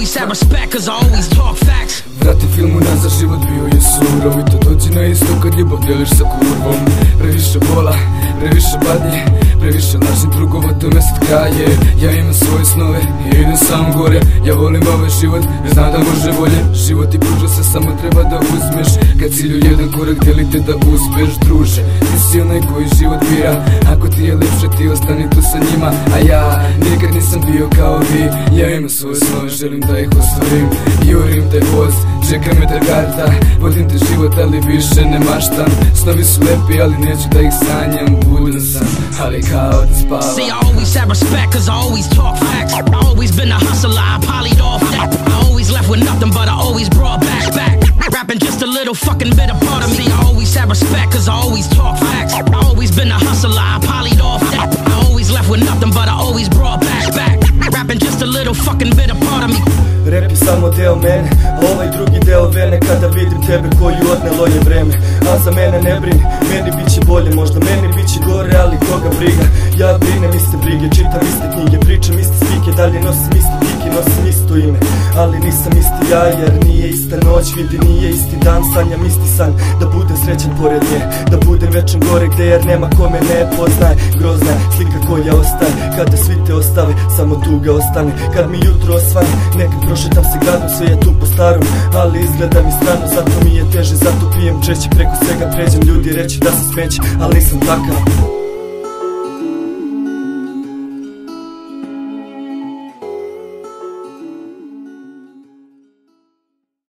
always have respect cause I always talk facts. Vrati filmu nazad, život bio je surov i to dođi na isto kad ljubav deliš sa kurvom. Previše bola, previše badnje, previše lažnih drugova, tome sad kraje. Ja imam svoje snove i idem sam gore. Ja volim ovaj život jer znam da može bolje. Život ti pruža se, samo treba da uzmeš. Kad cilju jedan korak delite da uspeš, druže. Ti si onaj koji život bira, ako ti je lepše ti ostani tu sa njima. A ja nikad nisam bio kao vi. Ja imam svoje snove, želim da ih ostvarim. Jurim taj voz, čeka me ta karta. Vodim te život ali više ne maštam. Snovi su lepi ali neću da ih sanjam. Budan sam, ali kao da spavam. See, I always have respect cause I always talk facts. I always been a hustler, I polyed off that. I always left with nothing but I always brought back. Rapping just a little fucking bit of part of me. I always have respect cause I always talk facts. I always been a hustler, I polyed off that. I always left with nothing but I always brought back. Rapping just a little fucking bit of part of me. Rap je samo deo mene, a ovaj drugi deo vene. Kada vidim tebe koju odnelo je vreme. A za mene ne brini, meni bit će bolje. Možda meni bit će gore, ali koga briga. Ja brinem iste brige, čitam iste knjige, pričam iste spike, dalje nosim iste tike, nosim isto ime. Ali nisam isti ja jer nije ista noć, vidi nije isti dan. Sanjam isti san, da budem srećan pored nje, da budem večan gore gde jer nema ko me ne poznaje. Grozna je slika koja ostaje, kada svi te ostave, samo tuga ostane. Kad mi jutro osvane, nekad prošetam se gradom, sve je tu po starom, ali izgleda mi strano, zato mi je teže, zato pijem češće, preko svega pređem, ljudi reći da sam smeće, ali nisam takav.